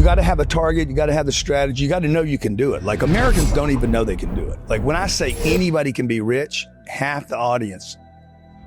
got to have a target. You got to have the strategy. You got to know you can do it. Like, Americans don't even know they can do it. Like, when I say anybody can be rich, half the audience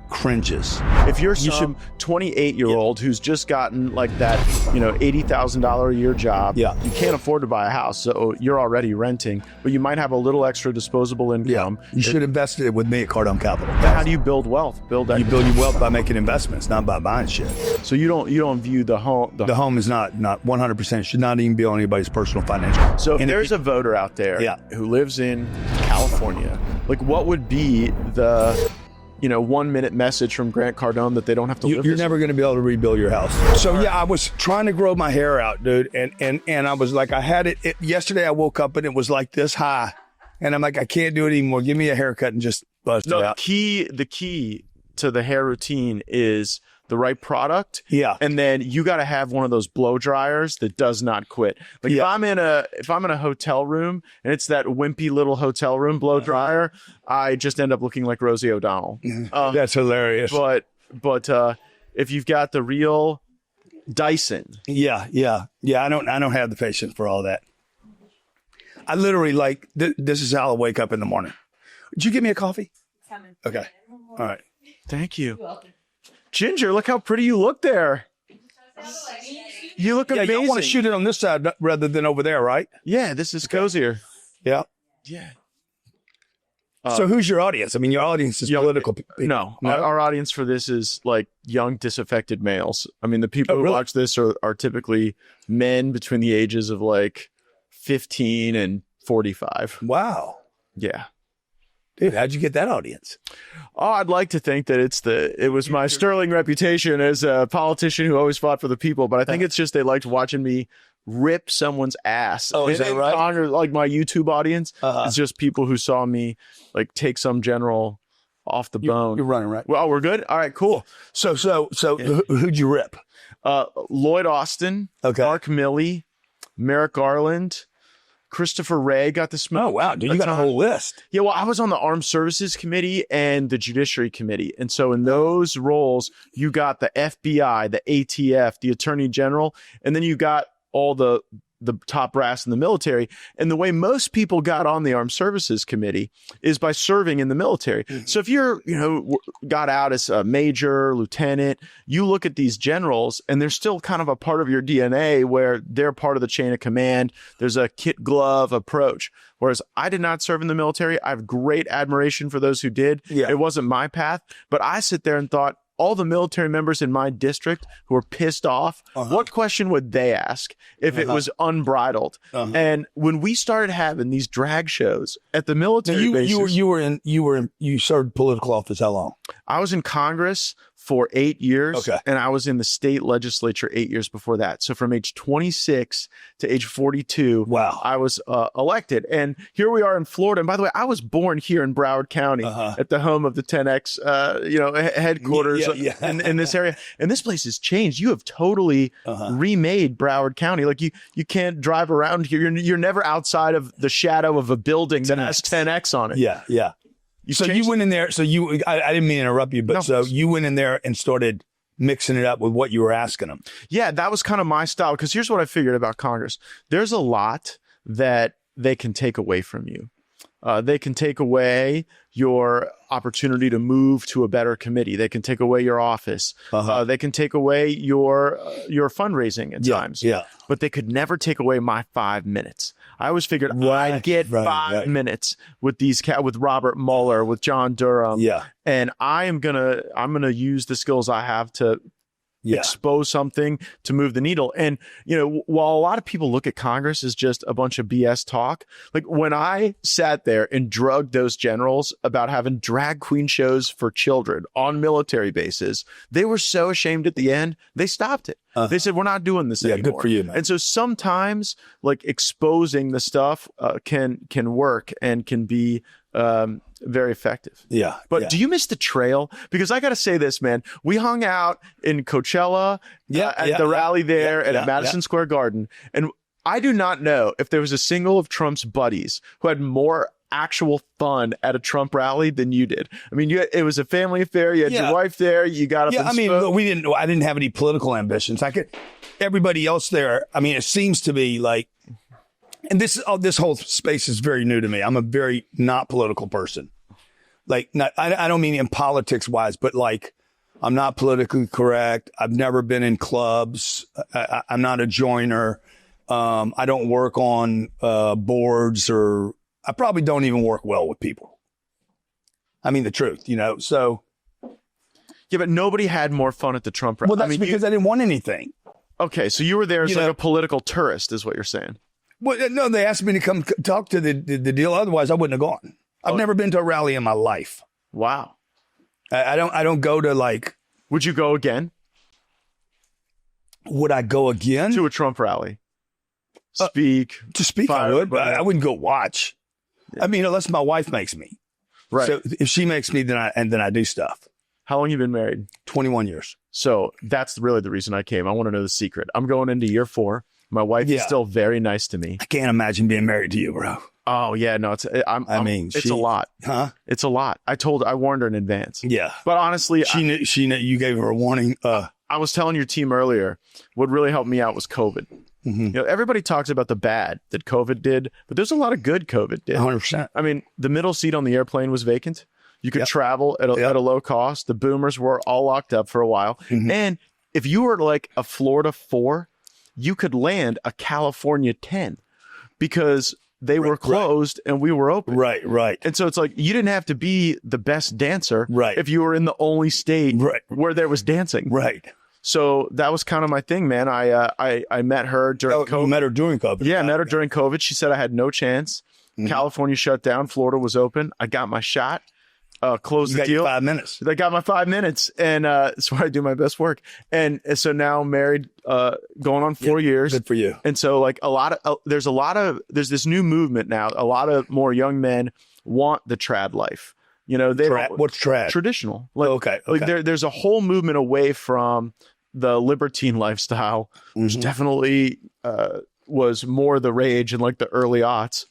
cringes. If you're some 28-year-old who's just gotten like that, $80,000 a year job, you can't afford to buy a house, so you're already renting, but you might have a little extra disposable income. You should invest it with me at Cardone Capital. How do you build wealth? You build your wealth by making investments, not by buying shit. So you don't view the home. The home is not 100%, should not even be on anybody's personal financial. So if there's a voter out there who lives in California, like, what would be the 1-minute message from Grant Cardone that they don't have to live? You're never going to be able to rebuild your house. So I was trying to grow my hair out, dude. And I was like, I had it yesterday. I woke up and it was like this high. And I'm like, I can't do it anymore. Give me a haircut and just buzz it out. The key to the hair routine is the right product. Yeah. And then you got to have one of those blow dryers that does not quit. Like, if I'm in a hotel room and it's that wimpy little hotel room blow dryer, I just end up looking like Rosie O'Donnell. That's hilarious. But if you've got the real Dyson. Yeah. I don't have the patience for all that. I literally, like, this is how I wake up in the morning. Did you give me a coffee? Okay. All right. Thank you. Ginger, look how pretty you look there. You look amazing. You want to shoot it on this side rather than over there, right? Yeah, this is cozier. Yeah. So who's your audience? I mean, your audience is political people. No. Our audience for this is like young, disaffected males. I mean, the people who watch this are typically men between the ages of like 15 and 45. Wow. Yeah. Dude, how'd you get that audience? Oh, I'd like to think that it was my sterling reputation as a politician who always fought for the people, but I think it's just they liked watching me rip someone's ass. Oh, is that right? Like, my YouTube audience, it's just people who saw me like take some general off the bone. You're running, right? Well, we're good. All right, cool. So who'd you rip? Lloyd Austin, Mark Milley, Merrick Garland, Christopher Wray got the smoke. Oh, wow. Dude, you got a whole list. Yeah, well, I was on the Armed Services Committee and the Judiciary Committee. And so in those roles, you got the FBI, the ATF, the Attorney General, and then you got all the top brass in the military. And the way most people got on the Armed Services Committee is by serving in the military. Mm-hmm. So if you're, got out as a major, lieutenant, you look at these generals and they're still kind of a part of your DNA where they're part of the chain of command. There's a kit glove approach. Whereas I did not serve in the military. I have great admiration for those who did. Yeah. It wasn't my path, but I sit there and thought, all the military members in my district who were pissed off, what question would they ask if it was unbridled? And when we started having these drag shows at the military bases, you served political office how long? I was in Congress for 8 years, and I was in the state legislature 8 years before that. So from age 26 to age 42, I was elected. And here we are in Florida. And by the way, I was born here in Broward County at the home of the 10X, headquarters in this area. And this place has changed. You have totally remade Broward County. Like, you can't drive around here. You're never outside of the shadow of a building that has 10X on it. Yeah. You went in there. So I didn't mean to interrupt you, but so you went in there and started mixing it up with what you were asking them. Yeah, that was kind of my style. Because here's what I figured about Congress. There's a lot that they can take away from you. They can take away your opportunity to move to a better committee. They can take away your office. They can take away your fundraising at times. Yeah. But they could never take away my 5 minutes. I always figured I'd get 5 minutes with with Robert Mueller, with John Durham. Yeah. And I'm gonna use the skills I have to expose something to move the needle. And, while a lot of people look at Congress as just a bunch of BS talk, like when I sat there and drugged those generals about having drag queen shows for children on military bases, they were so ashamed at the end, they stopped it. They said, we're not doing this anymore. Good for you, man. And so sometimes like exposing the stuff can work and can be very effective. Yeah. But do you miss the trail? Because I got to say this, man, we hung out in Coachella at the rally there and at Madison Square Garden. And I do not know if there was a single of Trump's buddies who had more actual fun at a Trump rally than you did. I mean, it was a family affair. You had your wife there. You got up. Yeah, I mean, spoke. look, I didn't have any political ambitions. Everybody else there. I mean, it seems to be like, and this whole space is very new to me. I'm a very not political person. Like, I don't mean in politics wise, but like, I'm not politically correct. I've never been in clubs. I'm not a joiner. I don't work on boards, or I probably don't even work well with people. I mean, the truth, so. Yeah, but nobody had more fun at the Trump rally. Well, that's because I didn't want anything. Okay, so you were there as like a political tourist is what you're saying. Well, no, they asked me to come talk to the deal. Otherwise, I wouldn't have gone. I've never been to a rally in my life. Wow. I don't go to like. Would you go again? Would I go again to a Trump rally? Speak. To speak, I would, but I wouldn't go watch. Yeah. I mean, unless my wife makes me. Right. So if she makes me, then I do stuff. How long have you been married? 21 years. So that's really the reason I came. I want to know the secret. I'm going into year 4. My wife is still very nice to me. I can't imagine being married to you, bro. Oh yeah, no, it's a lot. Huh? It's a lot. I warned her in advance. Yeah. But honestly, she knew you gave her a warning. I was telling your team earlier, what really helped me out was COVID. Mm-hmm. Everybody talks about the bad that COVID did, but there's a lot of good COVID did. 100%. I mean, the middle seat on the airplane was vacant. You could travel at a low cost. The boomers were all locked up for a while. Mm-hmm. And if you were like a Florida 4, you could land a California 10 because they were closed and we were open. Right. And so it's like you didn't have to be the best dancer if you were in the only state where there was dancing. Right. So that was kind of my thing, man. I met her during COVID. You met her during COVID. Yeah, I met her during COVID. She said I had no chance. Mm-hmm. California shut down. Florida was open. I got my shot. Closed the deal. 5 minutes. I got my 5 minutes, and it's where I do my best work. And so now I'm married, going on 4 years. Good for you. And so like there's this new movement now. A lot of more young men want the trad life. What's trad? Traditional. Like, okay. Like there's a whole movement away from the libertine lifestyle, which definitely was more the rage in like the early aughts.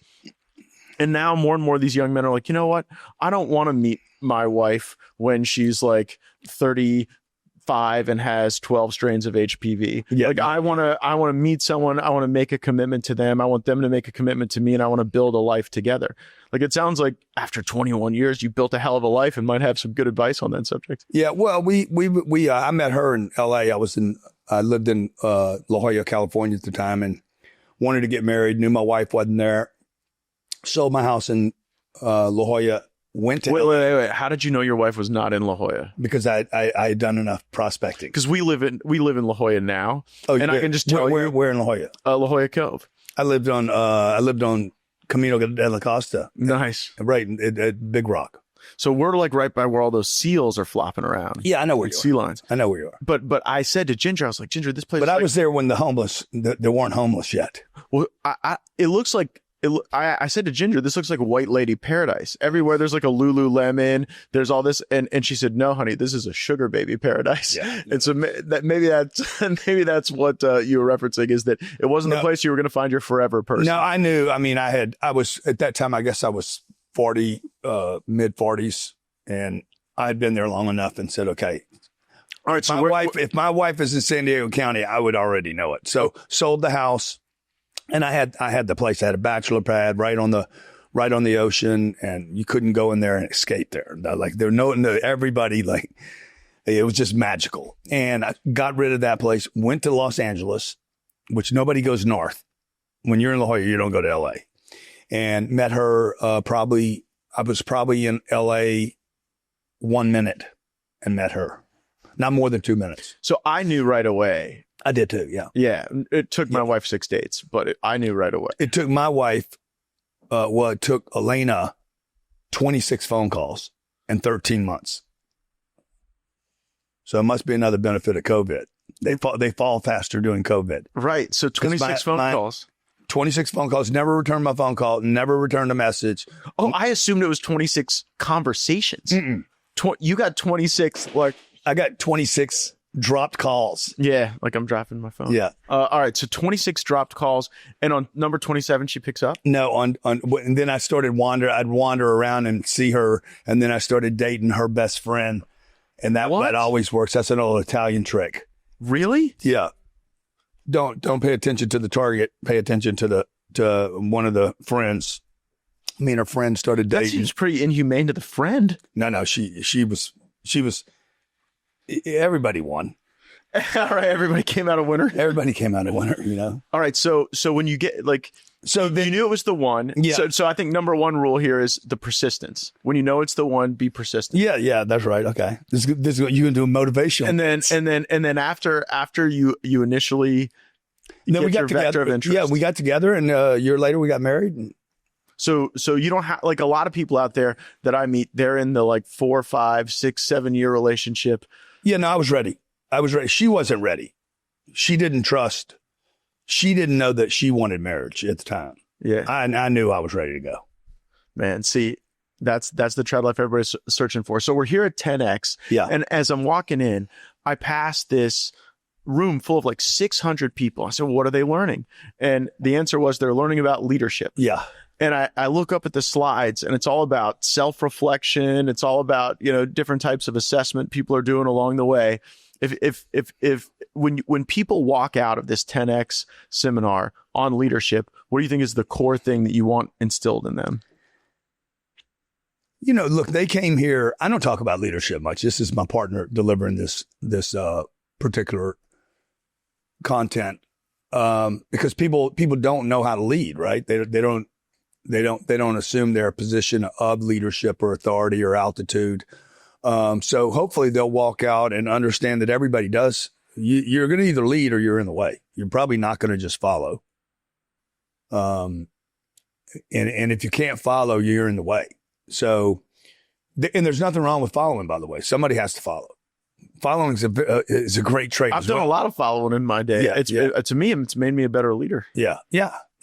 And now more and more of these young men are like, you know what? I don't want to meet my wife when she's like 35 and has 12 strains of HPV. Yeah. Like I want to meet someone. I want to make a commitment to them. I want them to make a commitment to me, and I want to build a life together. Like it sounds like after 21 years, you built a hell of a life and might have some good advice on that subject. Yeah. Well, I met her in LA. I lived in La Jolla, California at the time, and wanted to get married. Knew my wife wasn't there. Sold my house in La Jolla. Went to wait. How did you know your wife was not in La Jolla? Because I had done enough prospecting. Because we live in La Jolla now. Oh, and I can just tell you where in La Jolla? La Jolla Cove. I lived on Camino de la Costa. Nice, right at Big Rock. So we're like right by where all those seals are flopping around. Yeah, I know where you are. Sea lions. I know where you are. But I said to Ginger, I was like, Ginger, this place. But I was there when there weren't homeless yet. Well, it looks like. I said to Ginger, this looks like white lady paradise. Everywhere there's like a Lululemon. There's all this, and she said, "No, honey, this is a sugar baby paradise." Yeah. And so maybe that's what you were referencing, is that it wasn't the place you were going to find your forever person. No, I knew. I mean, I was at that time. I guess I was 40, mid 40s, and I had been there long enough and said, "Okay." All right. So if my wife is in San Diego County, I would already know it. So sold the house. And I had the place. I had a bachelor pad right on the ocean, and you couldn't go in there and escape there. Like everybody, like it was just magical. And I got rid of that place, went to Los Angeles, which nobody goes north. When you're in La Jolla, you don't go to LA. And met her I was probably in LA 1 minute and met her. Not more than 2 minutes. So I knew right away. I did too, yeah. Yeah, it took my wife 6 dates, but I knew right away. It took my wife, it took Elena 26 phone calls and 13 months. So it must be another benefit of COVID. They fall faster doing COVID. Right, so 26 phone calls. 26 phone calls, never returned my phone call, never returned a message. Oh, I assumed it was 26 conversations. You got 26, like... I got 26 dropped calls. Yeah, like I'm dropping my phone. Yeah. All right, so 26 dropped calls, and on number 27, she picks up? No, and then I started I'd wander around and see her, and then I started dating her best friend, and that always works. That's an old Italian trick. Really? Yeah. Don't pay attention to the target. Pay attention to one of the friends. Me and her friend started dating. That seems pretty inhumane to the friend. No, she was. Everybody won. All right, everybody came out a winner. Everybody came out a winner, you know. All right, so when you get so then you knew it was the one. Yeah. So I think number one rule here is the persistence. When you know it's the one, be persistent. Yeah, that's right. Okay, this is what you can do motivational. And then after you initially then we got together. Yeah, we got together, and a year later we got married. And so you don't have a lot of people out there that I meet. They're in the 4, 5, 6, 7 year relationship. Yeah, no, I was ready. She wasn't ready. She didn't trust. She didn't know that she wanted marriage at the time. Yeah. I knew I was ready to go. Man, see, that's the trad life everybody's searching for. So we're here at 10X. Yeah. And as I'm walking in, I pass this room full of 600 people. I said, well, what are they learning? And the answer was they're learning about leadership. Yeah. And I look up at the slides, and it's all about self-reflection. It's all about, different types of assessment people are doing along the way. When people walk out of this 10X seminar on leadership, what do you think is the core thing that you want instilled in them? Look, they came here. I don't talk about leadership much. This is my partner delivering this particular content because people don't know how to lead, right? They don't assume their position of leadership or authority or altitude. So hopefully they'll walk out and understand that everybody does. You're going to either lead or you're in the way. You're probably not going to just follow. And if you can't follow, you're in the way. So, and there's nothing wrong with following, by the way. Somebody has to follow. Following is a great trait. I've done a lot of following in my day. To me, it's made me a better leader. Yeah,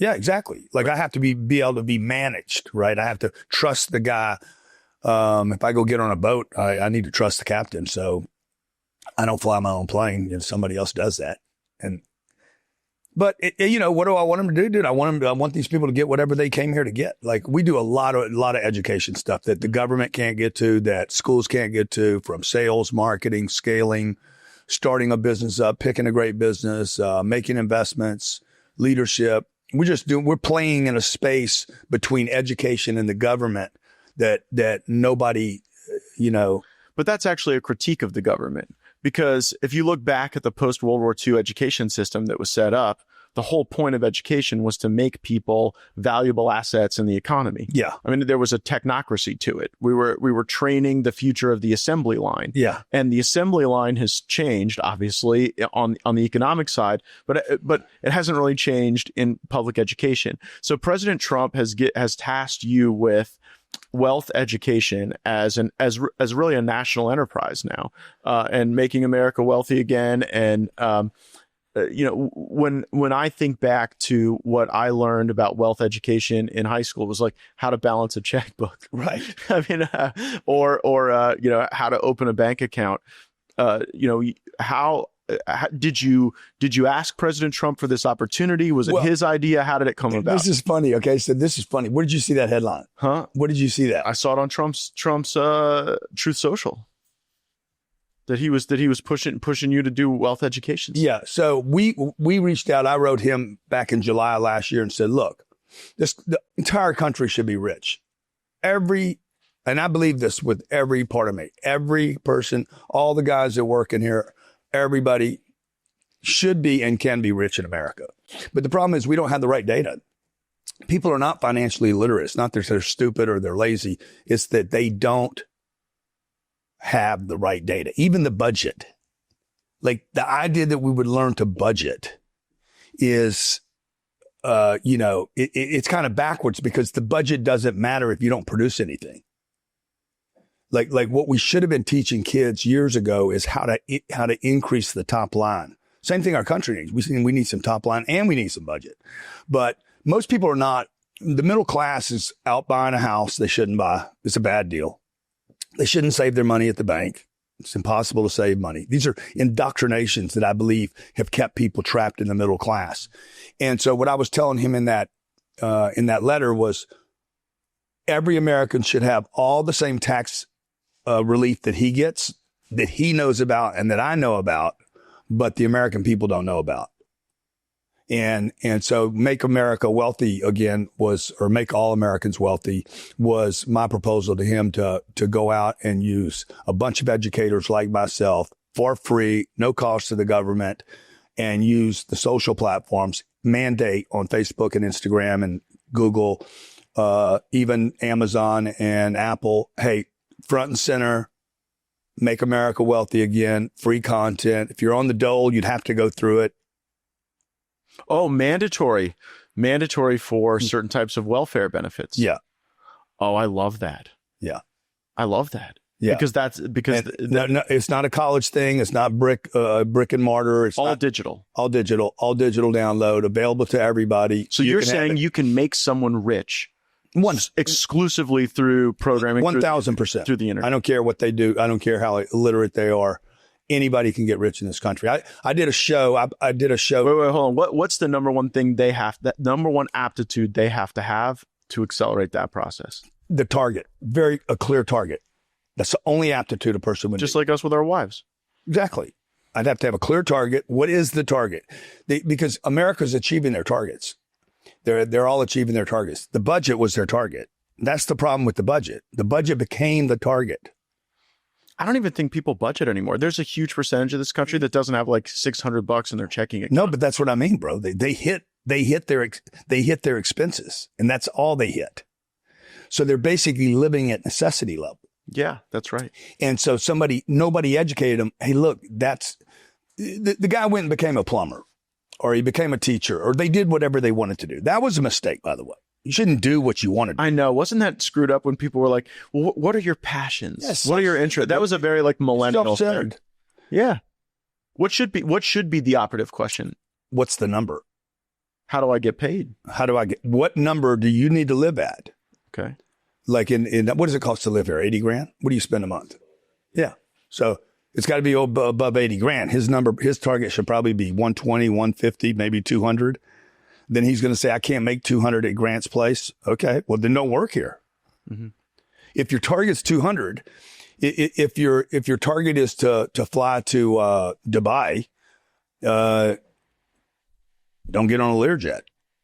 exactly. I have to be able to be managed, right? I have to trust the guy. If I go get on a boat, I need to trust the captain. So I don't fly my own plane. Somebody else does that. But what do I want them to do, dude? I want these people to get whatever they came here to get. We do a lot of education stuff that the government can't get to, that schools can't get to, from sales, marketing, scaling, starting a business up, picking a great business, making investments, leadership. We're playing in a space between education and the government that nobody, But that's actually a critique of the government, because if you look back at the post-World War II education system that was set up, the whole point of education was to make people valuable assets in the economy. Yeah. I mean, there was a technocracy to it. We were training the future of the assembly line. Yeah. And the assembly line has changed, obviously, on the economic side, but it hasn't really changed in public education. So President Trump has tasked you with wealth education as really a national enterprise now, and making America wealthy again. And when I think back to what I learned about wealth education in high school, it was how to balance a checkbook, right? I mean, or how to open a bank account. How did you ask President Trump for this opportunity? Was it his idea? How did it come about? This is funny. Okay, so this is funny. Where did you see that headline? Huh? Where did you see that? I saw it on Trump's Truth Social. That he was pushing you to do wealth education. Yeah. So we reached out. I wrote him back in July last year and said, look, the entire country should be rich. And I believe this with every part of me, every person, all the guys that work in here, everybody should be and can be rich in America. But the problem is we don't have the right data. People are not financially literate. It's not that they're stupid or they're lazy. It's that they don't have the right data, even the budget. The idea that we would learn to budget is, it's kind of backwards, because the budget doesn't matter if you don't produce anything. What we should have been teaching kids years ago is how to increase the top line. Same thing our country needs. We need some top line and we need some budget. But most people are not. The middle class is out buying a house they shouldn't buy. It's a bad deal. They shouldn't save their money at the bank. It's impossible to save money. These are indoctrinations that I believe have kept people trapped in the middle class. And so what I was telling him in that letter was every American should have all the same tax relief that he gets, that he knows about and that I know about, but the American people don't know about. And so make America wealthy again or make all Americans wealthy was my proposal to him to go out and use a bunch of educators like myself for free, no cost to the government, and use the social platforms, mandate on Facebook and Instagram and Google, even Amazon and Apple. Hey, front and center, make America wealthy again, free content. If you're on the dole, you'd have to go through it. Oh, mandatory for certain types of welfare benefits. Yeah. Oh, I love that. Yeah. I love that. Yeah. Because no, it's not a college thing. It's not brick and mortar. It's all digital download, available to everybody. So you're saying you can make someone rich exclusively through programming 1,000% through the internet. I don't care what they do. I don't care how illiterate they are. Anybody can get rich in this country. I did a show. I did a show. Wait, hold on. What's the number one thing that number one aptitude they have to accelerate that process? The target, a clear target. That's the only aptitude a person would just need. Like us with our wives. Exactly. I'd have to have a clear target. What is the target? Because America's achieving their targets. They're all achieving their targets. The budget was their target. That's the problem with the budget. The budget became the target. I don't even think people budget anymore. There's a huge percentage of this country that doesn't have like $600 in their checking account. No, but that's what I mean, bro. They hit their expenses, and that's all they hit. So they're basically living at necessity level. Yeah, that's right. And so nobody educated them. Hey, look, the guy went and became a plumber, or he became a teacher, or they did whatever they wanted to do. That was a mistake, by the way. You shouldn't do what you wanted to do. I know. Wasn't that screwed up when people were like, well, what are your passions? Yes. What are your interests? That was a very like millennial thing. Yeah. What should be the operative question? What's the number? How do I get paid? What number do you need to live at? Okay. Like in what does it cost to live here? 80 grand? What do you spend a month? Yeah. So it's got to be above 80 grand. His target should probably be 120, 150, maybe 200. Then he's going to say, I can't make 200 at Grant's place. Okay. Well, then don't work here. Mm-hmm. If your target's 200, if your target is to fly to Dubai, don't get on a Learjet.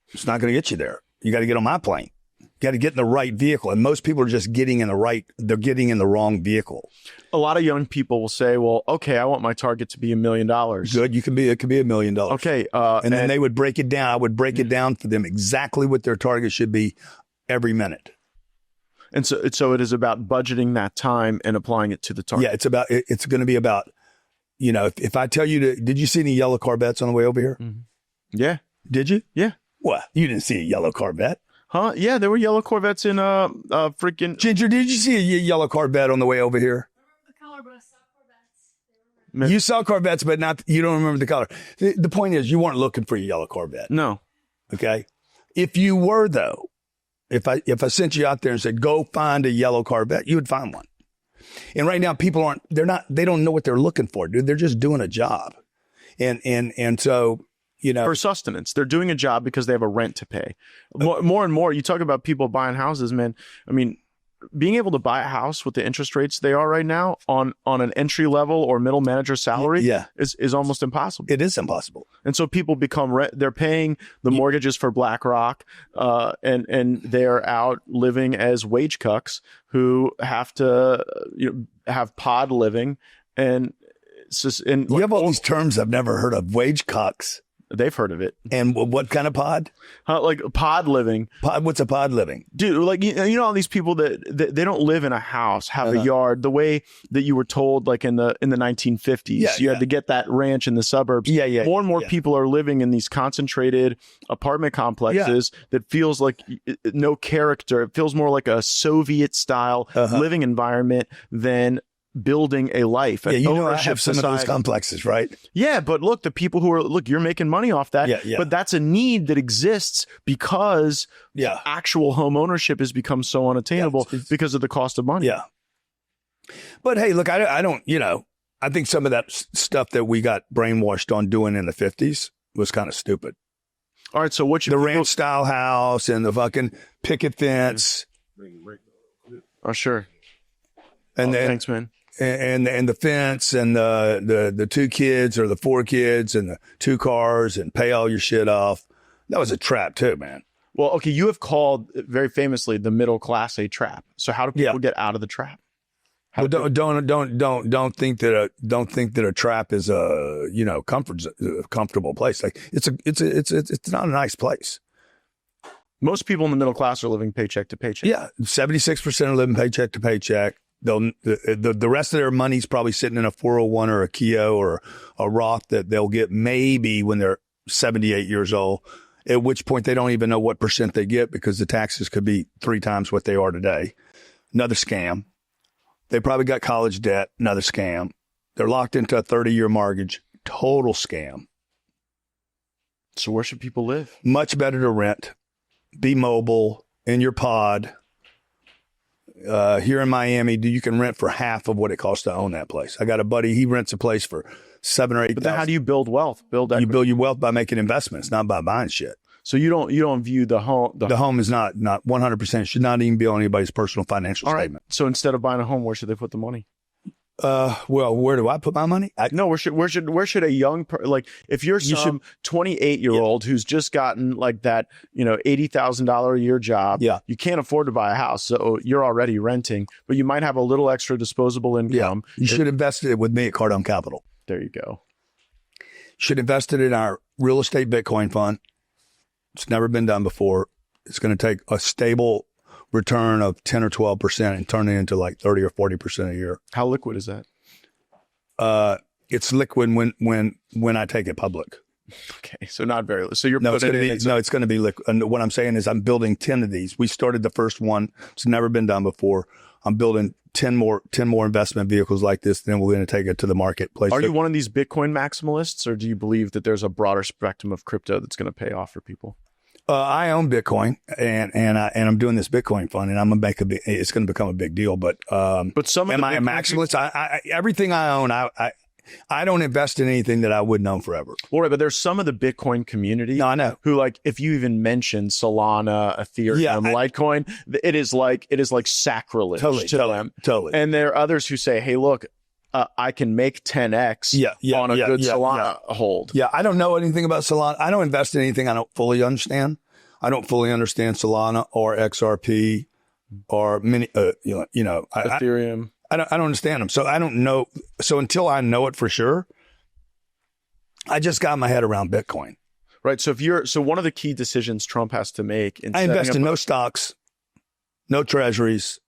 It's not going to get you there. You got to get on my plane. You got to get in the right vehicle. And most people are just getting in the wrong vehicle. A lot of young people will say, well, okay, I want my target to be $1 million. Good. It could be $1 million. Okay. And then they would break it down. I would break it down for them exactly what their target should be every minute. And so it is about budgeting that time and applying it to the target. Yeah. It's going to be about, if I tell you did you see any yellow Corvettes on the way over here? Mm-hmm. Yeah. Did you? Yeah. What? You didn't see a yellow Corvette? Huh? Yeah, there were yellow Corvettes in freaking... Ginger, did you see a yellow Corvette on the way over here? I remember the color, but I saw Corvettes. You saw Corvettes, but you don't remember the color. The point is, you weren't looking for a yellow Corvette. No. Okay? If you were, though, if I sent you out there and said, go find a yellow Corvette, you would find one. And right now, people they don't know what they're looking for, dude. They're just doing a job. And so... for sustenance. They're doing a job because they have a rent to pay. More and more, you talk about people buying houses, man. I mean, being able to buy a house with the interest rates they are right now on an entry level or middle manager salary is almost impossible. It is impossible. And so people they're paying the mortgages for BlackRock, and they're out living as wage cucks who have to have pod living. And it's just, you have all these terms I've never heard of. Wage cucks. They've heard of it. And what kind of pod? Like pod living. What's a pod living? Dude, like, all these people that they don't live in a house, have a yard, the way that you were told, like in the 1950s, you had to get that ranch in the suburbs. More and more people are living in these concentrated apartment complexes that feels like no character. It feels more like a Soviet style living environment than building a life. I have some of those complexes, right? Yeah, but look, the people you're making money off that, but that's a need that exists because actual home ownership has become so unattainable because of the cost of money. Yeah. But hey, look, I don't, I think some of that stuff that we got brainwashed on doing in the 50s was kind of stupid. All right, so The ranch style house and the fucking picket fence. Oh, sure. And then, thanks, man. And the fence and the 2 kids or the 4 kids and the 2 cars and pay all your shit off. That was a trap too, man. Well, okay, you have called very famously the middle class a trap. So how do people get out of the trap? Well, don't think that a trap is a comfortable place. Like it's not a nice place. Most people in the middle class are living paycheck to paycheck. Yeah, 76% are living paycheck to paycheck. The rest of their money's probably sitting in a 401 or a Keo or a Roth that they'll get maybe when they're 78 years old, at which point they don't even know what percent they get because the taxes could be 3 times what they are today. Another scam. They probably got college debt. Another scam. They're locked into a 30-year mortgage. Total scam. So where should people live? Much better to rent. Be mobile in your pod. Here in Miami, you can rent for half of what it costs to own that place. I got a buddy, he rents a place for $7,000 or $8,000. But then how do you build wealth? You build your wealth by making investments, not by buying shit. So you don't view the home. The home is not 100%, should not even be on anybody's personal financial statement. So instead of buying a home, where should they put the money? Well, where do I put my money? No, where should a young if you're some 28-year-old who's just gotten like that, $80,000 a year job, you can't afford to buy a house, so you're already renting, but you might have a little extra disposable income. You should invest it with me at Cardone Capital. There you go. Should invest it in our real estate Bitcoin fund. It's never been done before. It's going to take a stable return of 10 or 12% and turn it into like 30 or 40% a year. How liquid is that? It's liquid when I take it public. Okay, so not very. So you're it's going to be liquid. And what I'm saying is I'm building 10 of these. We started the first one. It's never been done before. I'm building 10 more investment vehicles like this. Then we're going to take it to the marketplace. Are you one of these Bitcoin maximalists, or do you believe that there's a broader spectrum of crypto that's going to pay off for people? I own Bitcoin, and I'm doing this Bitcoin fund, and I'm gonna make it's going to become a big deal. But some am I a maximalist? I everything I own, I don't invest in anything that I wouldn't own forever. Well, right, but there's some of the Bitcoin community. No, I know. Who, like, if you even mention Solana, Ethereum, Litecoin, it is like sacrilege to them. Totally. And there are others who say, "Hey, look, I can make 10x on a good Solana hold." Yeah, I don't know anything about Solana. I don't invest in anything I don't fully understand. I don't fully understand Solana or XRP or Ethereum. I don't understand them. So I don't know. So until I know it for sure, I just got my head around Bitcoin. Right. So one of the key decisions Trump has to make I invest in no stocks, no treasuries.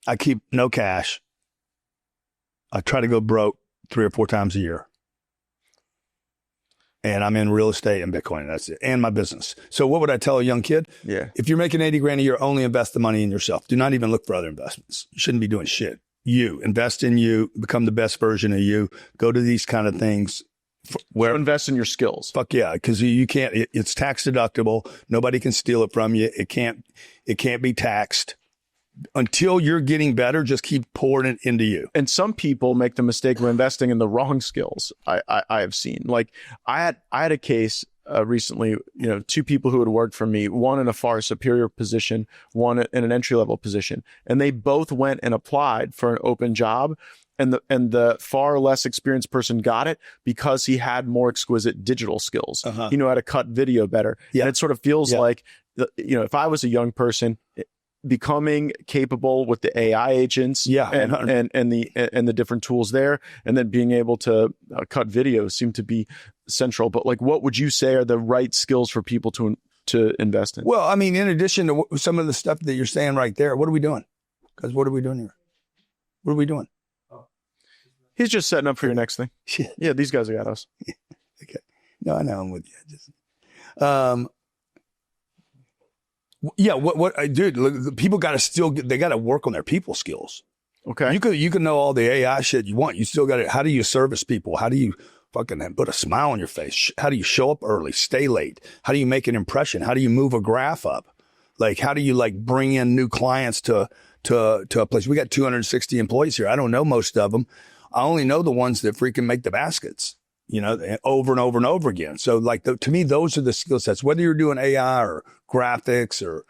I keep no cash. I try to go broke 3 or 4 times a year. And I'm in real estate and Bitcoin. That's it. And my business. So what would I tell a young kid? Yeah. If you're making $80,000 a year, only invest the money in yourself. Do not even look for other investments. You shouldn't be doing shit. You invest in you, become the best version of you. Go to these kind of things. Invest in your skills. Fuck yeah. Cause you can't, it's tax deductible. Nobody can steal it from you. It can't be taxed. Until you're getting better, just keep pouring it into you. And some people make the mistake of investing in the wrong skills. I have seen. Like I had a case recently. 2 people who had worked for me, one in a far superior position, one in an entry level position, and they both went and applied for an open job. And the far less experienced person got it because he had more exquisite digital skills. Uh-huh. He knew how to cut video better. Yeah. And it sort of feels like, if I was a young person, becoming capable with the AI agents and the different tools there, and then being able to cut video seem to be central. But like, what would you say are the right skills for people to invest in? Well, I mean, in addition to some of the stuff that you're saying right there, what are we doing? Because what are we doing here? What are we doing? He's just setting up for your next thing. Shit. Yeah, these guys got us. Okay. No, I know I'm with you. Dude, look, people got to they got to work on their people skills. Okay. You can know all the AI shit you want. You still got to, how do you service people? How do you fucking put a smile on your face? How do you show up early, stay late? How do you make an impression? How do you move a graph up? Like, how do you bring in new clients to to a place. We got 260 employees here. I don't know most of them. I only know the ones that freaking make the baskets, over and over and over again. So like to me, those are the skill sets, whether you're doing AI or graphics or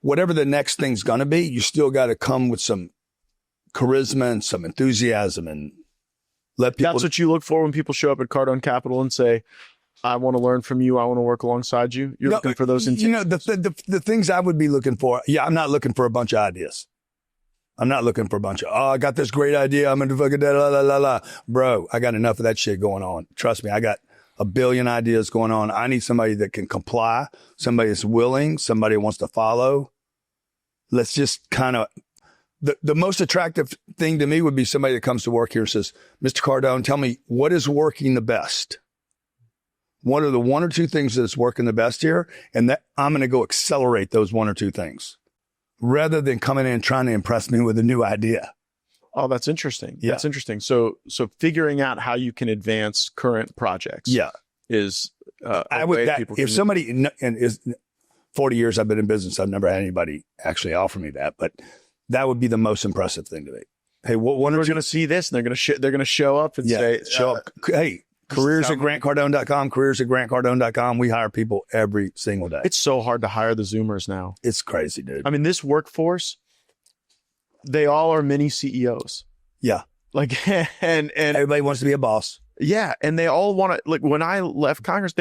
whatever the next thing's going to be, you still got to come with some charisma and some enthusiasm and let people. That's what you look for when people show up at Cardone Capital and say, I want to learn from you. I want to work alongside you. You're looking for those intentions. The things I would be looking for. Yeah, I'm not looking for a bunch of ideas. I'm not looking for a bunch of, I got this great idea. I'm going to fucking la, la, la, la. Bro, I got enough of that shit going on. Trust me, I got a billion ideas going on. I need somebody that can comply, somebody that's willing, somebody who wants to follow. Let's just kind of, the most attractive thing to me would be somebody that comes to work here and says, Mr. Cardone, tell me what is working the best. What are the one or two things that's working the best here? And that I'm going to go accelerate those one or two things rather than coming in and trying to impress me with a new idea. Oh, that's interesting. Yeah. That's interesting. So figuring out how you can advance current projects. Yeah. Is if somebody and is 40 years I've been in business, I've never had anybody actually offer me that, but that would be the most impressive thing to me. Hey, we're going to see this, and they're going to show up and say, show up. Hey, careers@grantcardone.com, careers@grantcardone.com. We hire people every single day. It's so hard to hire the Zoomers now. It's crazy, dude. I mean, this workforce, they all are mini CEOs. Yeah. Like, and everybody wants to be a boss. Yeah. And they all want to, like, when I left Congress,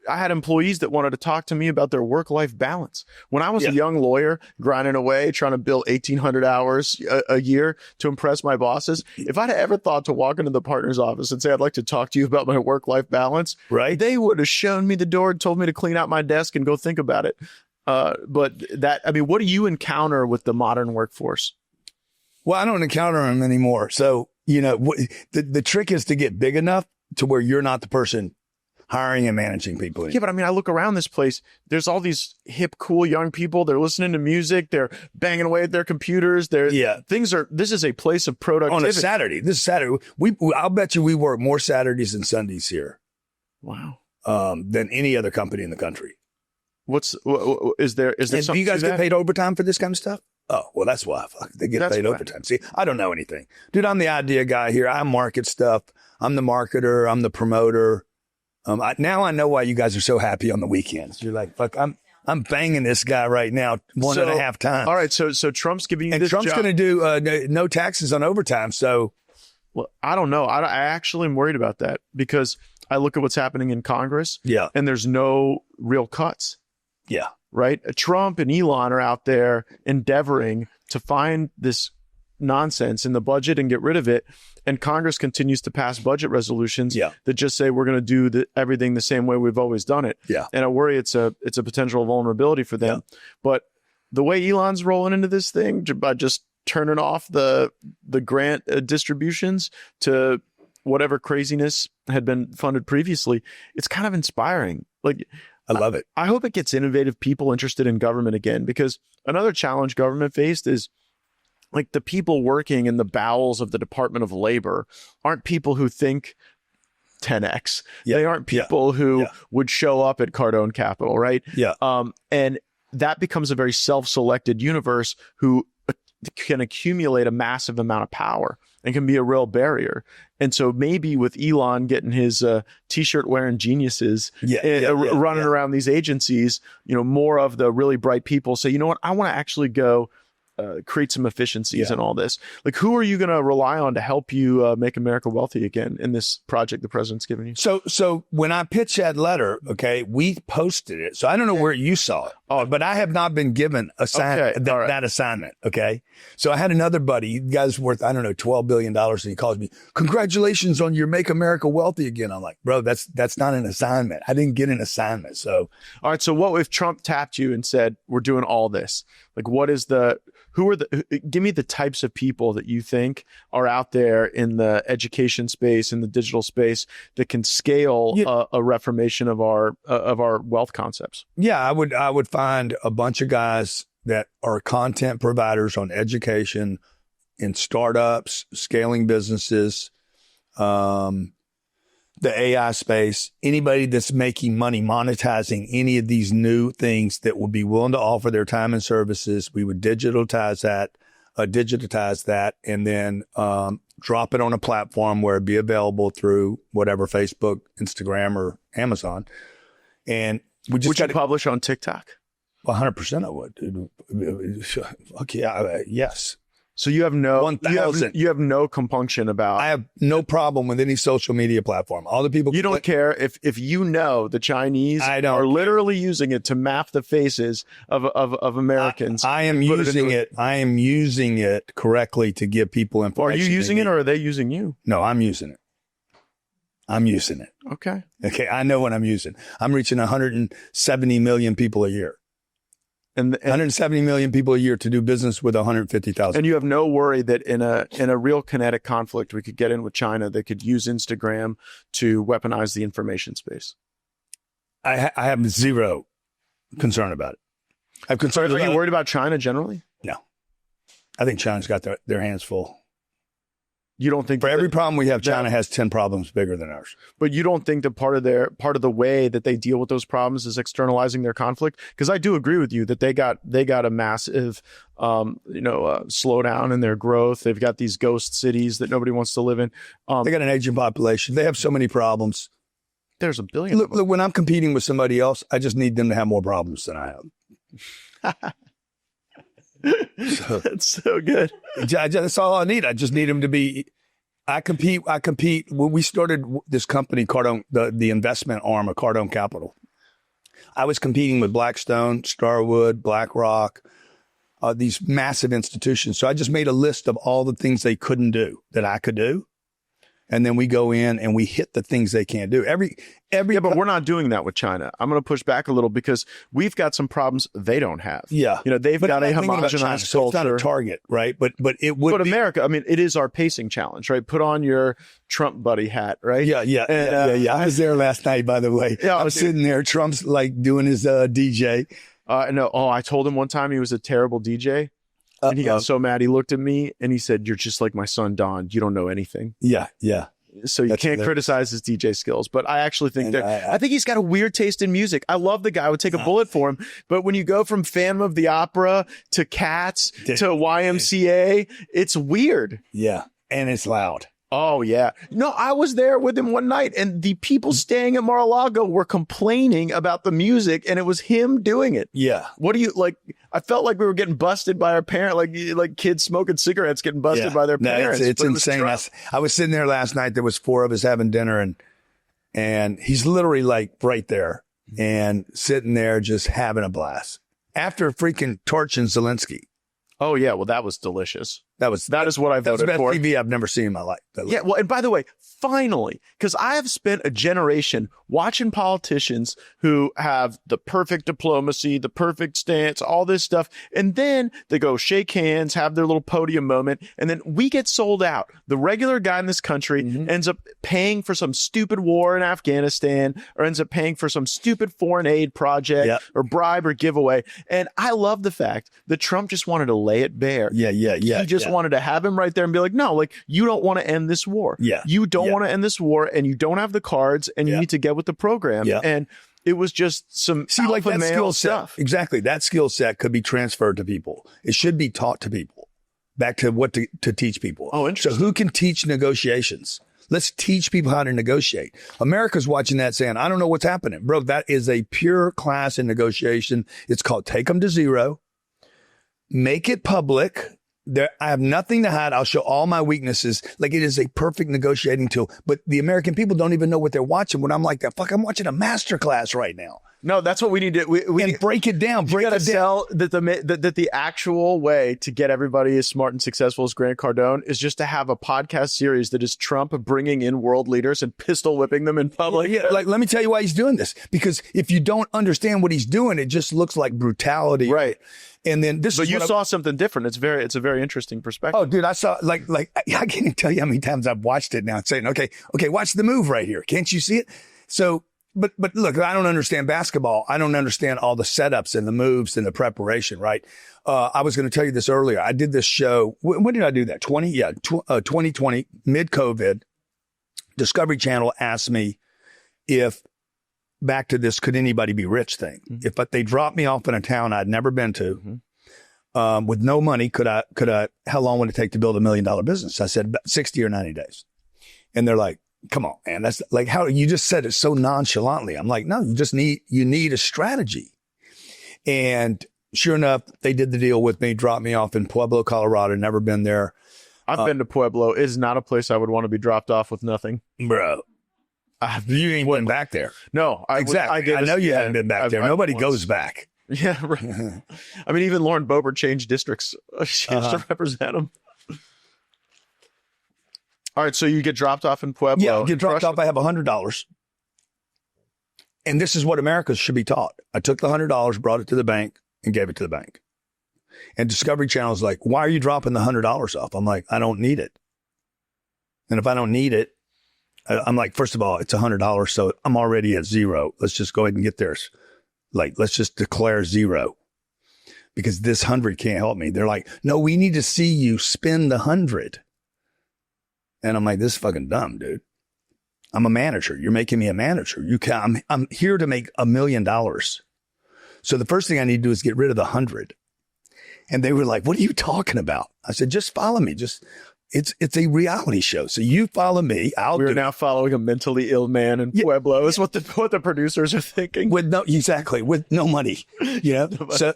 I had employees that wanted to talk to me about their work-life balance. When I was a young lawyer grinding away, trying to bill 1,800 hours a year to impress my bosses, if I'd ever thought to walk into the partner's office and say, I'd like to talk to you about my work-life balance, right? They would have shown me the door and told me to clean out my desk and go think about it. But what do you encounter with the modern workforce? Well, I don't encounter them anymore. So, the trick is to get big enough to where you're not the person hiring and managing people. Yeah, but I mean, I look around this place. There's all these hip, cool young people. They're listening to music. They're banging away at their computers. This is a place of productivity. On a Saturday. This is Saturday. I'll bet you we work more Saturdays than Sundays here. Wow. Than any other company in the country. Is there something? Do you guys get paid overtime for this kind of stuff? Oh, well, that's why they get paid overtime. See, I don't know anything. Dude, I'm the idea guy here. I market stuff. I'm the marketer. I'm the promoter. Now I know why you guys are so happy on the weekends. You're like, fuck, I'm banging this guy right now 1.5 times. All right, so Trump's giving you and this Trump's job. going to do no taxes on overtime. So, well, I don't know. I actually am worried about that because I look at what's happening in Congress. Yeah, and there's no real cuts. Yeah, right. Trump and Elon are out there endeavoring to find this nonsense in the budget and get rid of it. And Congress continues to pass budget resolutions that just say we're going to do everything the same way we've always done it. Yeah. And I worry it's a potential vulnerability for them. Yeah. But the way Elon's rolling into this thing by just turning off the grant distributions to whatever craziness had been funded previously, it's kind of inspiring. Like, I love it. I hope it gets innovative people interested in government again, because another challenge government faced is, like, the people working in the bowels of the Department of Labor aren't people who think 10X. Yeah. They aren't people who would show up at Cardone Capital, right? Yeah. And that becomes a very self-selected universe who can accumulate a massive amount of power and can be a real barrier. And so maybe with Elon getting his T-shirt wearing geniuses running around these agencies, more of the really bright people say, you know what, I want to actually go create some efficiencies in all this. Like, who are you going to rely on to help you make America wealthy again in this project the president's giving you? So when I pitched that letter, we posted it. So I don't know where you saw it. Oh, but I have not been given that assignment. Okay. So I had another buddy, the guy's worth, $12 billion. And he calls me, congratulations on your Make America Wealthy Again. I'm like, bro, that's not an assignment. I didn't get an assignment. So, all right. So what if Trump tapped you and said, we're doing all this? Like, give me the types of people that you think are out there in the education space, in the digital space, that can scale a reformation of our wealth concepts. Yeah, I would find a bunch of guys that are content providers on education, in startups, scaling businesses, that the AI space, anybody that's making money monetizing any of these new things that would be willing to offer their time and services, we would digitize that, and then drop it on a platform where it'd be available through whatever, Facebook, Instagram, or Amazon. And we just would you publish on TikTok? 100% I would, dude. Fuck yeah, yes. So you have no 1,000. You have no compunction about. I have no problem with any social media platform. All the people you don't care if you know the Chinese are literally using it to map the faces of Americans. I am using it. I am using it correctly to give people information. Are you using it, or are they using you? No, I'm using it. I'm using it. Okay. I know what I'm using. I'm reaching 170 million people a year. And 170 million people a year to do business with 150,000. And you have no worry that in a real kinetic conflict we could get in with China, they could use Instagram to weaponize the information space. I have zero concern about it. I'm concerned. Are you worried about China generally? No. I think China's got their hands full. You don't think for every problem we have, China has 10 problems bigger than ours. But you don't think that part of the way that they deal with those problems is externalizing their conflict? Because I do agree with you that they got a massive slowdown in their growth. They've got these ghost cities that nobody wants to live in. They got an aging population. They have so many problems. There's a billion. Look, when I'm competing with somebody else, I just need them to have more problems than I have. That's so good. That's all I need. I just need them to be. I compete. When we started this company, Cardone, the investment arm of Cardone Capital, I was competing with Blackstone, Starwood, BlackRock, these massive institutions. So I just made a list of all the things they couldn't do that I could do. And then we go in and we hit the things they can't do. But we're not doing that with China. I'm going to push back a little because we've got some problems they don't have. Yeah. They've got a homogenized culture. So it's not a target, right? But it would. But America, I mean, it is our pacing challenge, right? Put on your Trump buddy hat, right? Yeah. I was there last night, by the way. Yeah, I was sitting there. Trump's like doing his DJ. No. Oh, I told him one time he was a terrible DJ. And he got so mad. He looked at me and he said, "You're just like my son, Don. You don't know anything." Yeah. So you can't criticize his DJ skills. But I actually think I think he's got a weird taste in music. I love the guy. I would take a bullet for him. But when you go from Phantom of the Opera to Cats to YMCA, it's weird. Yeah. And it's loud. Oh, yeah. No, I was there with him one night and the people staying at Mar-a-Lago were complaining about the music and it was him doing it. Yeah. What do you like? I felt like we were getting busted by our parents, like kids smoking cigarettes getting busted by their parents. It's insane. I was sitting there last night. There was 4 of us having dinner and he's literally like right there and sitting there just having a blast after freaking torching Zelensky. Oh, yeah. Well, that was delicious. That is what I voted for. That's the best TV I've never seen in my life. Yeah. Well, and by the way, finally, because I have spent a generation watching politicians who have the perfect diplomacy, the perfect stance, all this stuff. And then they go shake hands, have their little podium moment. And then we get sold out. The regular guy in this country ends up paying for some stupid war in Afghanistan or ends up paying for some stupid foreign aid project or bribe or giveaway. And I love the fact that Trump just wanted to lay it bare. Yeah. He just wanted to have him right there and be like, no, like you don't want to end this war. Yeah. You don't want to end this war and you don't have the cards and you need to get with the program. Yeah. And it was just some like that skill stuff. Exactly. That skill set could be transferred to people. It should be taught to people. Back to what to teach people. Oh, interesting. So who can teach negotiations? Let's teach people how to negotiate. America's watching that saying, I don't know what's happening. Bro, that is a pure class in negotiation. It's called take them to zero. Make it public. I have nothing to hide. I'll show all my weaknesses. Like it is a perfect negotiating tool. But the American people don't even know what they're watching when I'm like that. Fuck, I'm watching a masterclass right now. No, that's what we need to. We break it down. You got to sell that the actual way to get everybody as smart and successful as Grant Cardone is just to have a podcast series that is Trump bringing in world leaders and pistol whipping them in public. Yeah, like let me tell you why he's doing this. Because if you don't understand what he's doing, it just looks like brutality. Right. And then this. But you saw something different. It's a very interesting perspective. Oh, dude, I saw like I can't even tell you how many times I've watched it now. Saying, okay, watch the move right here. Can't you see it? So. But look, I don't understand basketball. I don't understand all the setups and the moves and the preparation, right? I was going to tell you this earlier. I did this show. When did I do that? 2020, mid-COVID. Discovery Channel asked me if, back to this, could anybody be rich thing? If they dropped me off in a town I'd never been to, with no money, could I, how long would it take to build $1 million business? I said, about 60 or 90 days. And they're like, come on, man. That's like how you just said it so nonchalantly. I'm like, no, you need a strategy. And sure enough, they did the deal with me, dropped me off in Pueblo, Colorado. Never been there. I've been to Pueblo. It is not a place I would want to be dropped off with nothing. Bro. You ain't been back there. No. Exactly. I know you haven't been back there. Nobody goes back. Yeah, right. I mean, even Lauren Boebert changed districts. She has to represent him. All right, so you get dropped off in Pueblo. Yeah, get dropped off. I have $100. And this is what America should be taught. I took the $100, brought it to the bank, and gave it to the bank. And Discovery Channel is like, why are you dropping the $100 off? I'm like, I don't need it. And if I don't need it, I'm like, first of all, it's $100, so I'm already at zero. Let's just go ahead and get there. Like, let's just declare zero. Because this 100 can't help me. They're like, no, we need to see you spend the 100. And I'm like, this is fucking dumb, dude. I'm a manager. You're making me a manager. I'm here to make $1 million. So the first thing I need to do is get rid of the 100. And they were like, what are you talking about? I said, just follow me. It's a reality show. So you follow me. We're now following a mentally ill man in Pueblo is what the producers are thinking. With no money, you know?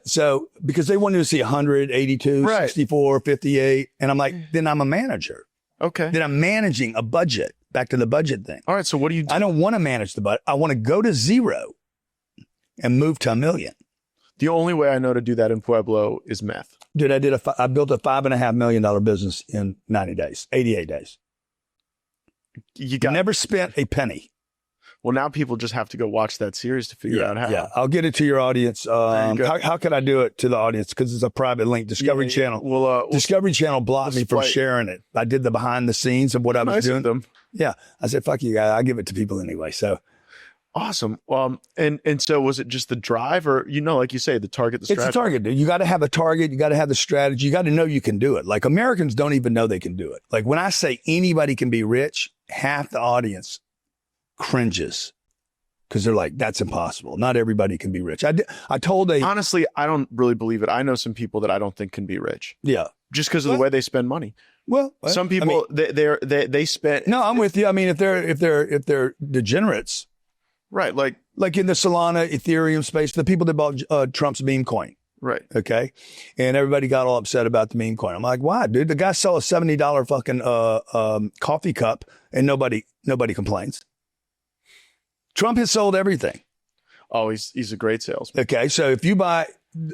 So because they wanted to see 100, 82, 64, 58. And I'm like, then I'm a manager. Okay. Then I'm managing a budget. Back to the budget thing. All right. So what do you do? I don't want to manage the budget. I want to go to zero and move to $1 million. The only way I know to do that in Pueblo is meth. Dude, I built a $5.5 million business in 90 days, 88 days. Never spent a penny. Well, now people just have to go watch that series to figure out how. Yeah, I'll get it to your audience. How can I do it to the audience? Because it's a private link. Discovery Channel. Discovery Channel blocked me from sharing it. I did the behind the scenes of what I was doing. Them. Yeah, I said, fuck you guys. I'll give it to people anyway. So. Awesome. And so was it just the drive or, like you say, the target, the strategy? It's a target, dude. You got to have a target. You got to have the strategy. You got to know you can do it. Like Americans don't even know they can do it. Like when I say anybody can be rich, half the audience cringes because they're like, that's impossible. Not everybody can be rich. Honestly, I don't really believe it. I know some people that I don't think can be rich. Yeah. Just because of the way they spend money. Well, some people, they spend. No, I'm with you. I mean, if they're degenerates. Right. Like in the Solana Ethereum space, the people that bought Trump's meme coin. Right. Okay. And everybody got all upset about the meme coin. I'm like, why, dude? The guy sell a $70 fucking coffee cup and nobody complains. Trump has sold everything. Oh, he's a great salesman. Okay. So if you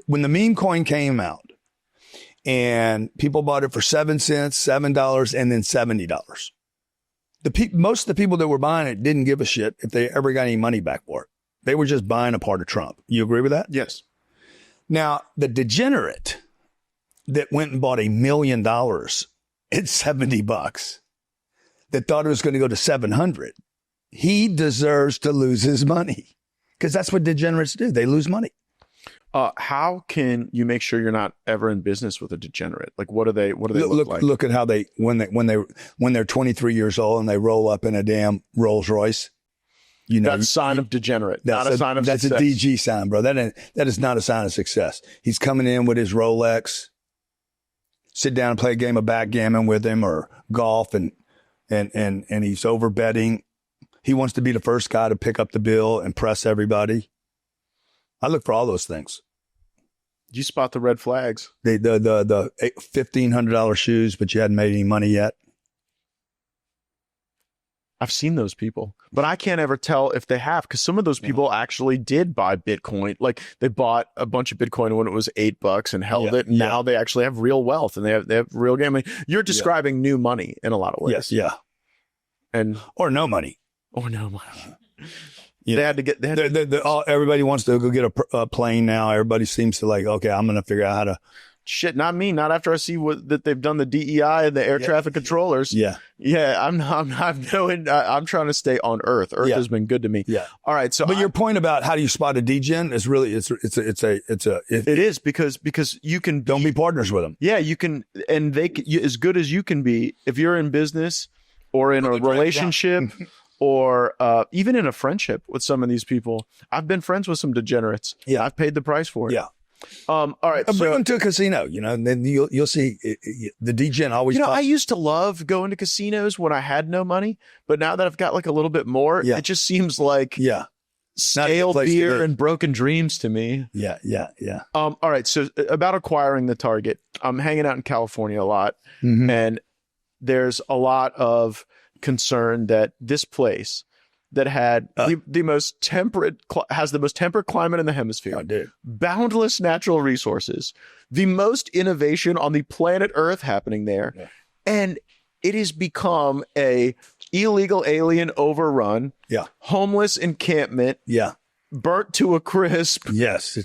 when the meme coin came out and people bought it for 7 cents, $7, and then $70. Most of the people that were buying it didn't give a shit if they ever got any money back for it. They were just buying a part of Trump. You agree with that? Yes. Now, the degenerate that went and bought $1 million at $70 that thought it was going to go to 700, he deserves to lose his money because that's what degenerates do. They lose money. How can you make sure you're not ever in business with a degenerate? Like, what do they look like? Look at how when they're 23 years old and they roll up in a damn Rolls Royce. That's a sign of degenerate, not a sign of success. That's a DG sign, bro. That is not a sign of success. He's coming in with his Rolex, sit down and play a game of backgammon with him or golf, and he's over betting. He wants to be the first guy to pick up the bill and press everybody. I look for all those things. You spot the red flags. The $1,500 shoes, but you hadn't made any money yet. I've seen those people, but I can't ever tell if they have, because some of those people actually did buy Bitcoin. Like they bought a bunch of Bitcoin when it was $8 and held it. And now they actually have real wealth and they have real gambling. You're describing new money in a lot of ways. Yes. Yeah. Or no money. They had to get. Everybody wants to go get a plane now. Everybody seems to like, okay, I'm going to figure out how to. Shit, not me. Not after I see that they've done the DEI and the air traffic controllers. Yeah. I'm trying to stay on Earth. Earth has been good to me. Yeah. All right. So, but your point about how do you spot a degen is really it is because you can don't be partners with them. Yeah, you can, and as good as you can be if you're in business. or in a relationship or even in a friendship with some of these people. I've been friends with some degenerates. Yeah, I've paid the price for it. Yeah. All right. Bring them to a casino, and then you'll see the degen always. I used to love going to casinos when I had no money, but now that I've got like a little bit more, it just seems like stale beer and broken dreams to me. Yeah. All right. So about acquiring the target, I'm hanging out in California a lot, and there's a lot of concern that this place that had the most temperate, has the most temperate climate in the hemisphere, boundless natural resources, the most innovation on the planet Earth happening there, and it has become a illegal alien overrun, homeless encampment, burnt to a crisp, hellhole,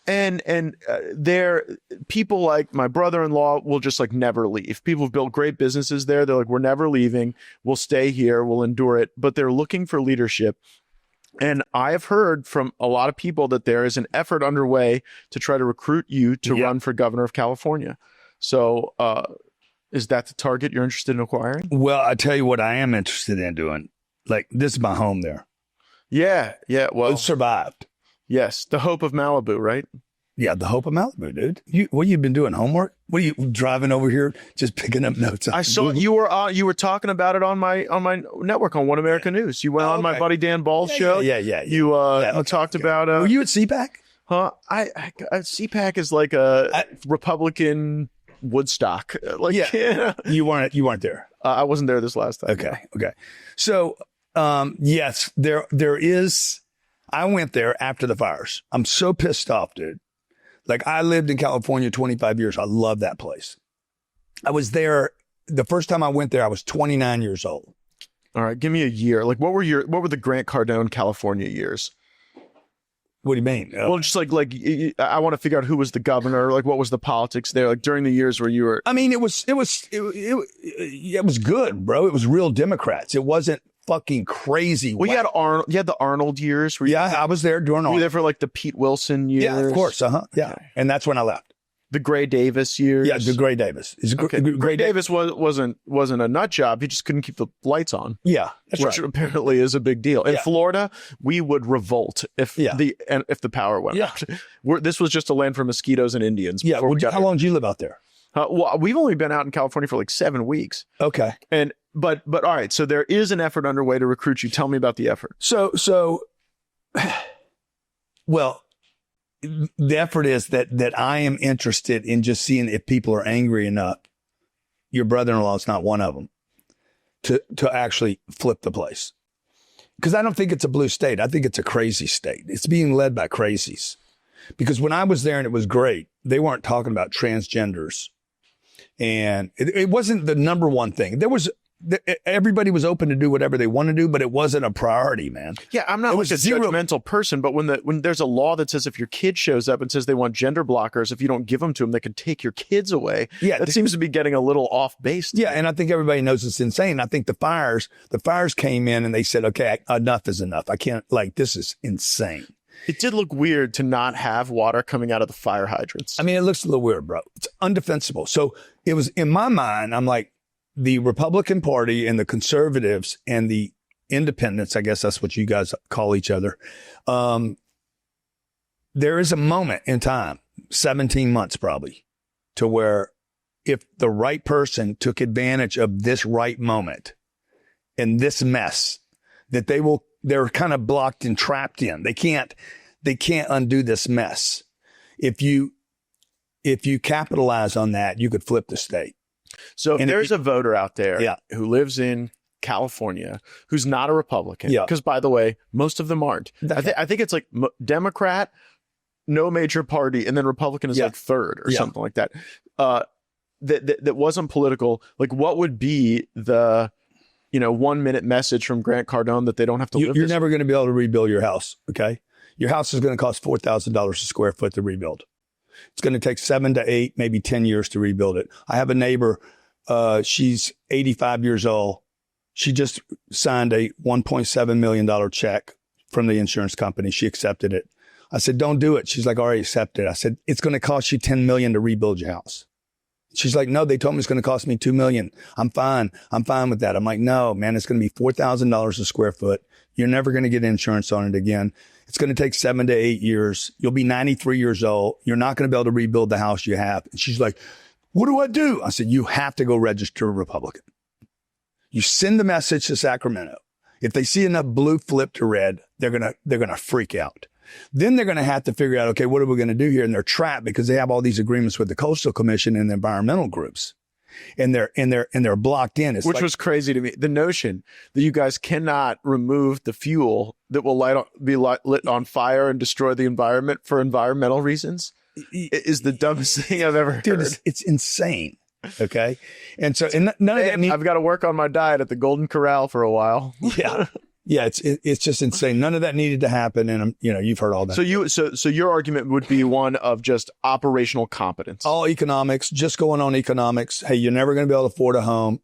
and there people like my brother-in-law will just like never leave. People have built great businesses there. They're like, we're never leaving. We'll stay here. We'll endure it. But they're looking for leadership. And I have heard from a lot of people that there is an effort underway to try to recruit you to run for governor of California. So is that the target you're interested in acquiring? Well, I tell you what I am interested in doing. Like, this is my home there. Yeah. Well, it survived. Yes. The hope of Malibu, right? Yeah. The hope of Malibu, dude. What you been doing? Homework? What are you driving over here? Just picking up notes? I saw you were talking about it on my network on One America News. You went on my buddy Dan Ball's show. Yeah. You talked about. Were you at CPAC? Huh? CPAC is like a Republican Woodstock. You weren't there. I wasn't there this last time. Okay. So. Yes, there is. I went there after the fires. I'm so pissed off, dude. Like, I lived in California 25 years. I love that place. I was there. The first time I went there, I was 29 years old. All right. Give me a year. Like, what were the Grant Cardone California years? What do you mean? Well, just like I want to figure out who was the governor, like what was the politics there, like during the years where you were. I mean, it was good, bro. It was real Democrats. It wasn't fucking crazy. Well, you had the Arnold years. I was there during Arnold. You were there for like the Pete Wilson years. Yeah, of course. Yeah. Okay. And that's when I left. The Gray Davis years. Yeah, the Gray Davis. Gray Davis wasn't a nut job. He just couldn't keep the lights on. Yeah, that's which apparently is a big deal. In Florida, we would revolt if the power went out. This was just a land for mosquitoes and Indians. Yeah. How long did you live out there? Well, we've only been out in California for like 7 weeks. Okay. But all right. So there is an effort underway to recruit you. Tell me about the effort. Well, the effort is that I am interested in just seeing if people are angry enough. Your brother-in-law is not one of them to actually flip the place. Because I don't think it's a blue state. I think it's a crazy state. It's being led by crazies. Because when I was there and it was great, they weren't talking about transgenders. And it wasn't the number one thing. Everybody was open to do whatever they want to do, but it wasn't a priority, man. Yeah, I'm not like a judgmental person, but when there's a law that says if your kid shows up and says they want gender blockers, if you don't give them to them, they can take your kids away. Yeah, that seems to be getting a little off base. Yeah, and I think everybody knows it's insane. I think the fires came in and they said, okay, enough is enough. I can't, this is insane. It did look weird to not have water coming out of the fire hydrants. I mean, it looks a little weird, bro. It's undefensible. So it was, in my mind, I'm like, the Republican Party and the conservatives and the independents, I guess that's what you guys call each other. There is a moment in time, 17 months probably, to where if the right person took advantage of this right moment and this mess, that they're kind of blocked and trapped in. They can't undo this mess. If you capitalize on that, you could flip the state. So if there's a voter out there who lives in California who's not a Republican, because by the way, most of them aren't. I think it's like Democrat, no major party, and then Republican is like third or something like that. That wasn't political. Like, what would be the 1 minute message from Grant Cardone that they don't have to live? You're never going to be able to rebuild your house. Okay, your house is going to cost $4,000 a square foot to rebuild. It's going to take 7 to 8, maybe 10 years to rebuild it. I have a neighbor. She's 85 years old. She just signed a $1.7 million check from the insurance company. She accepted it. I said, don't do it. She's like, already accepted. I said, it's going to cost you $10 million to rebuild your house. She's like, no, they told me it's going to cost me $2 million. I'm fine. I'm fine with that. I'm like, no, man, it's going to be $4,000 a square foot. You're never going to get insurance on it again. It's going to take 7 to 8 years. You'll be 93 years old. You're not going to be able to rebuild the house you have. And she's like, what do I do? I said, you have to go register a Republican. You send the message to Sacramento. If they see enough blue flip to red, they're going to freak out. Then they're going to have to figure out, okay, what are we going to do here? And they're trapped because they have all these agreements with the Coastal Commission and the environmental groups. And they're blocked in. Which was crazy to me. The notion that you guys cannot remove the fuel that will be lit on fire and destroy the environment for environmental reasons is the dumbest thing I've ever heard. Dude, it's insane. Okay. And so none of that. I've got to work on my diet at the Golden Corral for a while. Yeah. Yeah, it's just insane. None of that needed to happen, and you've heard all that. So your argument would be one of just operational competence. All economics, just going on economics. Hey, you're never going to be able to afford a home.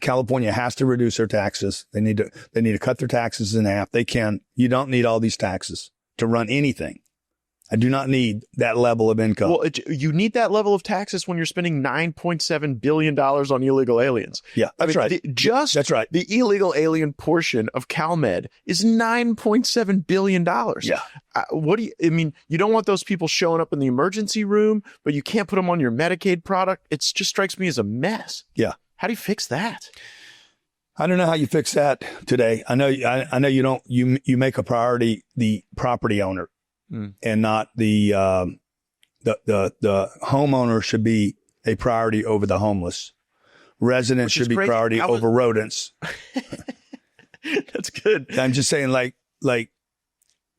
California has to reduce their taxes. They need to cut their taxes in half. They can. You don't need all these taxes to run anything. I do not need that level of income. Well, you need that level of taxes when you're spending $9.7 billion on illegal aliens. Yeah, that's right. That's right. The illegal alien portion of CalMed is $9.7 billion. Yeah. You don't want those people showing up in the emergency room, but you can't put them on your Medicaid product. It just strikes me as a mess. Yeah. How do you fix that? I don't know how you fix that today. I know you don't, you make a priority the property owner. And not the homeowner should be a priority over the homeless. Residents should be priority over rodents. That's good. I'm just saying, like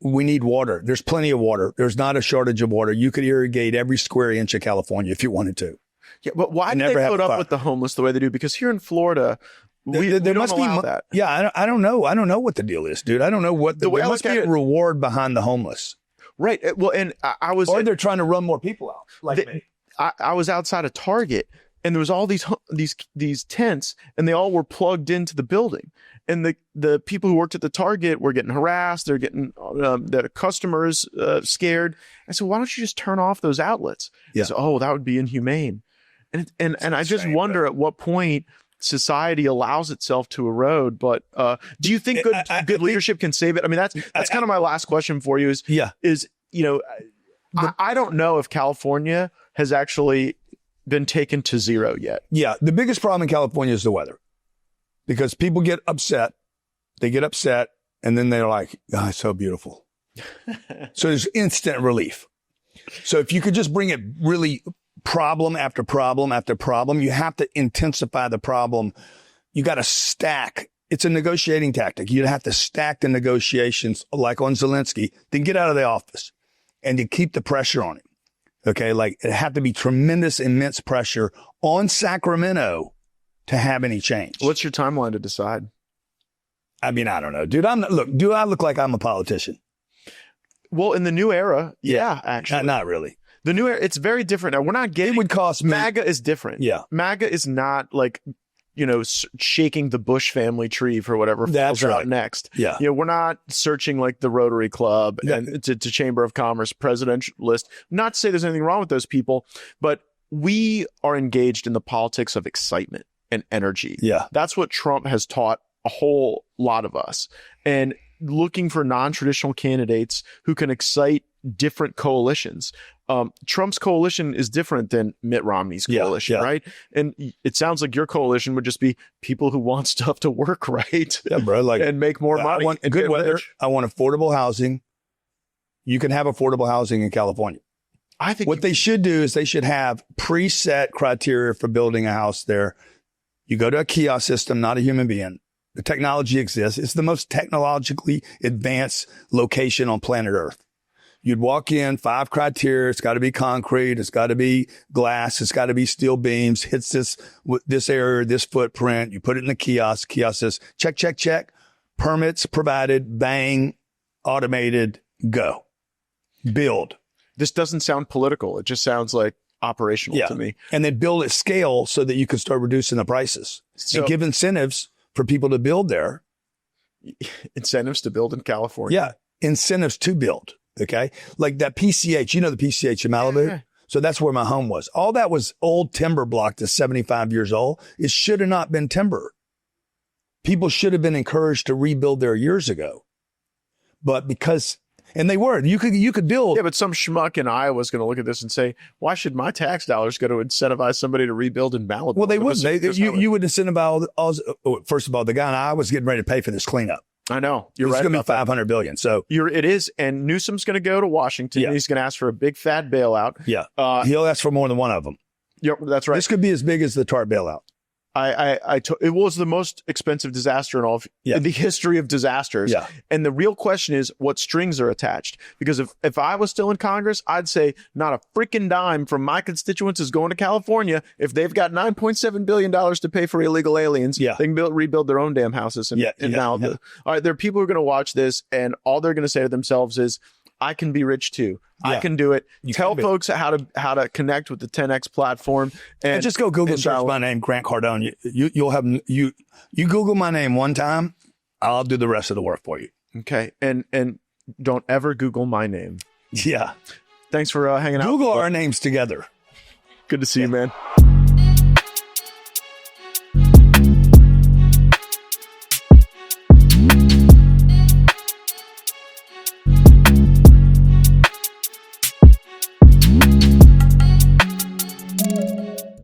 we need water. There's plenty of water. There's not a shortage of water. You could irrigate every square inch of California if you wanted to. Yeah, but why do they put up with the homeless the way they do? Because here in Florida, we don't allow that. Yeah, I don't know. I don't know what the deal is, dude. I don't know what there must be a reward behind the homeless. Right. Well, and or they're trying to run more people out. Like me. I was outside of Target, and there was all these tents, and they all were plugged into the building. And the people who worked at the Target were getting harassed. They're getting the customers scared. I said, why don't you just turn off those outlets? Yeah. Said, that would be inhumane. And I just wonder at what point society allows itself to erode. But do you think good leadership can save it? I mean, that's kind of my last question for you. I don't know if California has actually been taken to zero yet. Yeah, the biggest problem in California is the weather, because people get upset. They get upset, and then they're like, "Oh, it's so beautiful." So there's instant relief. So if you could just bring it really problem after problem after problem, you have to intensify the problem. You got to stack. It's a negotiating tactic. You have to stack the negotiations like on Zelensky, then get out of the office and to keep the pressure on him. Okay. Like it had to be tremendous, immense pressure on Sacramento to have any change. What's your timeline to decide? I mean, I don't know, dude. Do I look like I'm a politician? Well, in the new era, yeah actually. Not really. The new era, it's very different. Now, we're not getting... It would cost me... MAGA is different. Yeah. MAGA is not like, shaking the Bush family tree for whatever falls out next. Yeah. We're not searching like the Rotary Club and to Chamber of Commerce presidential list. Not to say there's anything wrong with those people, but we are engaged in the politics of excitement and energy. Yeah. That's what Trump has taught a whole lot of us. And looking for non-traditional candidates who can excite different coalitions. Trump's coalition is different than Mitt Romney's coalition, right? And it sounds like your coalition would just be people who want stuff to work right. Yeah, bro. Like, and make more money. I want good weather. I want affordable housing. You can have affordable housing in California. I think what they should do is they should have preset criteria for building a house there. You go to a kiosk system, not a human being. The technology exists. It's the most technologically advanced location on planet Earth. You'd walk in, 5 criteria. It's got to be concrete. It's got to be glass. It's got to be steel beams. Hits this area, this footprint. You put it in the kiosk. Kiosk says, check, check, check. Permits provided. Bang. Automated. Go. Build. This doesn't sound political. It just sounds like operational to me. And then build at scale so that you can start reducing the prices. And give incentives for people to build there. Incentives to build in California? Yeah. Incentives to build. Okay. Like that PCH, the PCH in Malibu? So that's where my home was. All that was old timber block that's 75 years old. It should have not been timber. People should have been encouraged to rebuild there years ago. But because, and they were, you could build. Yeah, but some schmuck in Iowa is going to look at this and say, why should my tax dollars go to incentivize somebody to rebuild in Malibu? Well, they wouldn't. You would incentivize first of all, the guy in Iowa was getting ready to pay for this cleanup. I know. You're right. It's going to be $500 billion. So it is. And Newsom's going to go to Washington. Yeah. And he's going to ask for a big fat bailout. Yeah. He'll ask for more than one of them. Yep, that's right. This could be as big as the TARP bailout. It was the most expensive disaster in the history of disasters. Yeah. And the real question is what strings are attached. Because if I was still in Congress, I'd say not a freaking dime from my constituents is going to California. If they've got $9.7 billion to pay for illegal aliens, they can rebuild their own damn houses in Malibu. Yeah. All right, there are people who are going to watch this and all they're going to say to themselves is, I can be rich too. Yeah. I can do it. Tell folks how to connect with the 10X platform, and just go Google search my name, Grant Cardone. You'll have you Google my name one time, I'll do the rest of the work for you. Okay, and don't ever Google my name. Yeah. Thanks for hanging out. Google our names together. Good to see you, man.